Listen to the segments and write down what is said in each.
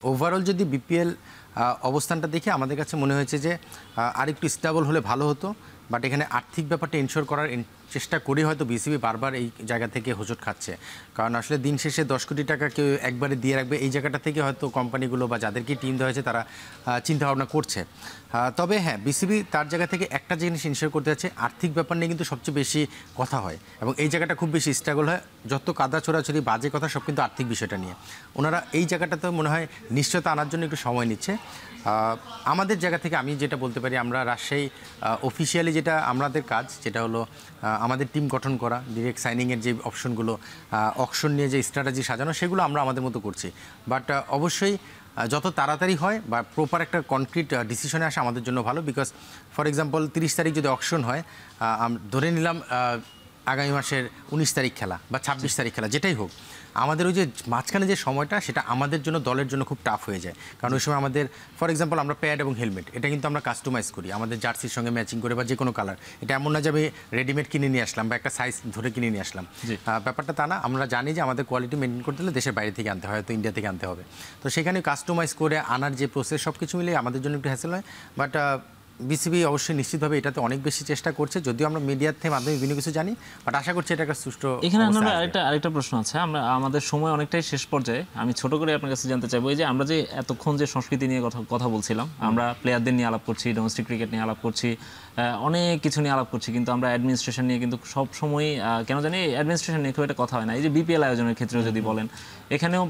Overall যদি BPL অবস্থানটা দেখে আমাদের কাছে মনে হয়েছে যে আরেকটু স্টেবল হলে ভালো হতো, বাট এখানে আর্থিক ব্যাপারটা ইনশোর করার চেষ্টা করে হয়তো বিসিবি বারবার এই জায়গা থেকে হোঁচট খাচ্ছে। কারণ আসলে দিন শেষে 10 কোটি টাকা কেউ একবারে দিয়ে রাখবে, এই জায়গাটা থেকে হয়তো কোম্পানিগুলো বা যাদেরকে টিম দেওয়া হয়েছে তারা চিন্তাভাবনা করছে। তবে হ্যাঁ, বিসিবি তার জায়গা থেকে একটা জিনিস ইনশোর করতে যাচ্ছে, আর্থিক ব্যাপার নিয়ে কিন্তু সবচেয়ে বেশি কথা হয় এবং এই জায়গাটা খুব বেশি স্ট্রাগল হয়। যত কাদা ছোড়াছড়ি বাজে কথা সব কিন্তু আর্থিক বিষয়টা নিয়ে। ওনারা এই জায়গাটাতে মনে হয় নিশ্চয়তা আনার জন্য একটু সময় নিচ্ছে। আমাদের জায়গা থেকে আমি যেটা বলতে পারি, আমরা রাজশাহী অফিসিয়ালি যেটা আমাদের কাজ, যেটা হলো আমাদের টিম গঠন করা, ডিরেক্ট সাইনিংয়ের যে অপশনগুলো, অকশন নিয়ে যে স্ট্র্যাটেজি সাজানো, সেগুলো আমরা আমাদের মতো করছি। বাট অবশ্যই যত তাড়াতাড়ি হয় বা প্রপার একটা কনক্রিট ডিসিশনে আসে আমাদের জন্য ভালো। বিকজ ফর এক্সাম্পল 30 তারিখ যদি অকশন হয়, ধরে নিলাম আগামী মাসের 19 তারিখ খেলা বা 26 তারিখ খেলা, যেটাই হোক, আমাদের ওই যে মাঝখানে যে সময়টা, সেটা আমাদের জন্য, দলের জন্য খুব টাফ হয়ে যায়। কারণ ওই সময় আমাদের ফর এক্সাম্পল আমরা প্যাড এবং হেলমেট এটা কিন্তু আমরা কাস্টমাইজ করি আমাদের জার্সির সঙ্গে ম্যাচিং করে বা যে কোনো কালার। এটা এমন না যে আমি রেডিমেড কিনে নিয়ে আসলাম বা একটা সাইজ ধরে কিনে নিয়ে আসলাম, ব্যাপারটা তা না। আমরা জানি যে আমাদের কোয়ালিটি মেনটেন করতে হলে দেশের বাইরে থেকে আনতে হয়, হয়তো ইন্ডিয়া থেকে আনতে হবে। তো সেখানে কাস্টমাইজ করে আনার যে প্রসেস, সব কিছু মিলিয়ে আমাদের জন্য একটু হ্যাসেল হয়। বাট বিসিবি অবশ্যই নিশ্চিতভাবে এটাতে অনেক বেশি চেষ্টা করছে, যদিও আমরা মিডিয়ার মাধ্যমে বিভিন্ন কিছু জানি, বাট আশা করছি এটা একটা সুষ্ঠু। এখানে আরেকটা প্রশ্ন আছে, আমাদের সময় অনেকটাই শেষ পর্যায়ে। আমি ছোট করে আপনার কাছে জানতে চাইবো, এই যে আমরা যে এতক্ষণ যে সংস্কৃতি নিয়ে কথা বলছিলাম, আমরা প্লেয়ারদের নিয়ে আলাপ করছি, ডোমেস্টিক ক্রিকেট নিয়ে আলাপ করছি, অনেক কিছু নিয়ে আলাপ করছি, কিন্তু আমরা অ্যাডমিনিস্ট্রেশন নিয়ে কিন্তু সব সময় কেন জানি অ্যাডমিনিস্ট্রেশন নিয়ে খুব একটা কথা হয় না। এই যে বিপিএল আয়োজনের ক্ষেত্রেও যদি বলেন, এখানেও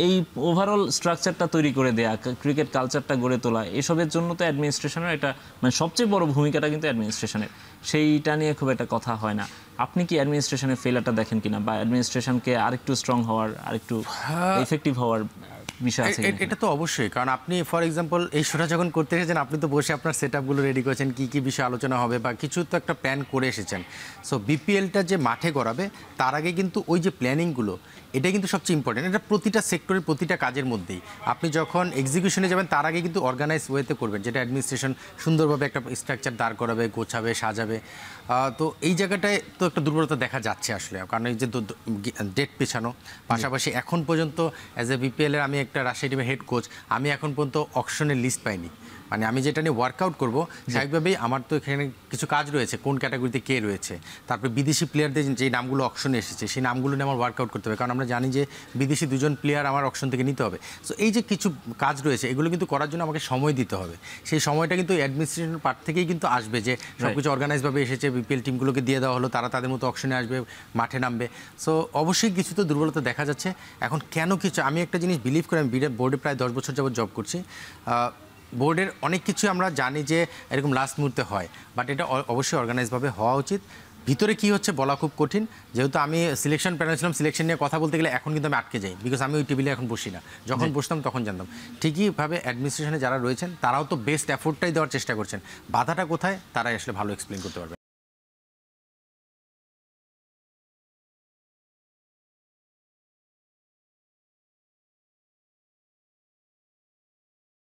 এই ওভারঅল স্ট্রাকচারটা তৈরি করে দেয়া, ক্রিকেট কালচারটা গড়ে তোলা, এসবের জন্য তো অ্যাডমিনিস্ট্রেশনের একটা মানে সবচেয়ে বড় ভূমিকাটা কিন্তু অ্যাডমিনিস্ট্রেশনের, সেইটা নিয়ে খুব একটা কথা হয় না। আপনি কি অ্যাডমিনিস্ট্রেশনের ফেলারটা দেখেন কিনা, বা অ্যাডমিনিস্ট্রেশনকে আরেকটু স্ট্রং হওয়ার, আরেকটু এফেক্টিভ হওয়ার বিষয় আছে? এটা তো অবশ্যই, কারণ আপনি ফর এক্সাম্পল এই শোটা যখন করতে এসেছেন, আপনি তো বসে আপনার সেট আপগুলো রেডি করেছেন, কী কী বিষয়ে আলোচনা হবে বা কিছু তো একটা প্ল্যান করে এসেছেন। সো বিপিএলটা যে মাঠে গড়াবে, তার আগে কিন্তু ওই যে প্ল্যানিংগুলো, এটা কিন্তু সবচেয়ে ইম্পর্টেন্ট। এটা প্রতিটা সেক্টরের প্রতিটা কাজের মধ্যেই আপনি যখন এক্সিকিউশনে যাবেন, তার আগে কিন্তু অর্গানাইজ ওয়েতে করবেন, যেটা অ্যাডমিনিস্ট্রেশন সুন্দরভাবে একটা স্ট্রাকচার দাঁড় করাবে, গোছাবে, সাজাবে। তো এই জায়গাটায় তো একটা দুর্বলতা দেখা যাচ্ছে আসলে, কারণ এই যে ডেট পেছানো, পাশাপাশি এখন পর্যন্ত অ্যাজ এ বিপিএলের আমি একটা রাজশাহী টিমের হেড কোচ, আমি এখন পর্যন্ত অকশনের লিস্ট পাইনি। মানে আমি যেটা নিয়ে ওয়ার্কআউট করবো, স্বাভাবিকভাবেই আমার তো এখানে কিছু কাজ রয়েছে, কোন ক্যাটাগরিতে কে রয়েছে, তারপরে বিদেশি প্লেয়ারদের যে নামগুলো অকশনে এসেছে, সেই নামগুলো নিয়ে আমার ওয়ার্কআউট করতে হবে, কারণ আমরা জানি যে বিদেশি 2জন প্লেয়ার আমার অকশন থেকে নিতে হবে। সো এই যে কিছু কাজ রয়েছে, এগুলো কিন্তু করার জন্য আমাকে সময় দিতে হবে। সেই সময়টা কিন্তু অ্যাডমিনিস্ট্রেশনের পার্ট থেকেই কিন্তু আসবে, যে সব কিছু অর্গানাইজভাবে এসেছে, বিপিএল টিমগুলোকে দিয়ে দেওয়া হলো, তারা তাদের মতো অকশনে আসবে, মাঠে নামবে। সো অবশ্যই কিছু তো দুর্বলতা দেখা যাচ্ছে। এখন কেন কিছু, আমি একটা জিনিস বিলিভ করি, আমি বোর্ডে প্রায় 10 বছর যাবত জব করছি, বোর্ডের অনেক কিছু আমরা জানি যে এরকম লাস্ট মুহূর্তে হয়, বাট এটা অবশ্যই অর্গানাইজভাবে হওয়া উচিত। ভিতরে কি হচ্ছে বলা খুব কঠিন, যেহেতু আমি সিলেকশন প্যানেল ছিলাম, সিলেকশন নিয়ে কথা বলতে গেলে এখন কিন্তু আমি আটকে যাই, বিকজ আমি ওই টেবিলে এখন বসি না। যখন বসতাম তখন জানতাম। ঠিকইভাবে অ্যাডমিনিস্ট্রেশনে যারা রয়েছেন, তারাও তো বেস্ট এফোর্টটাই দেওয়ার চেষ্টা করছেন, বাধাটা কোথায় তারাই আসলে ভালো এক্সপ্লেন করতে পারবেন।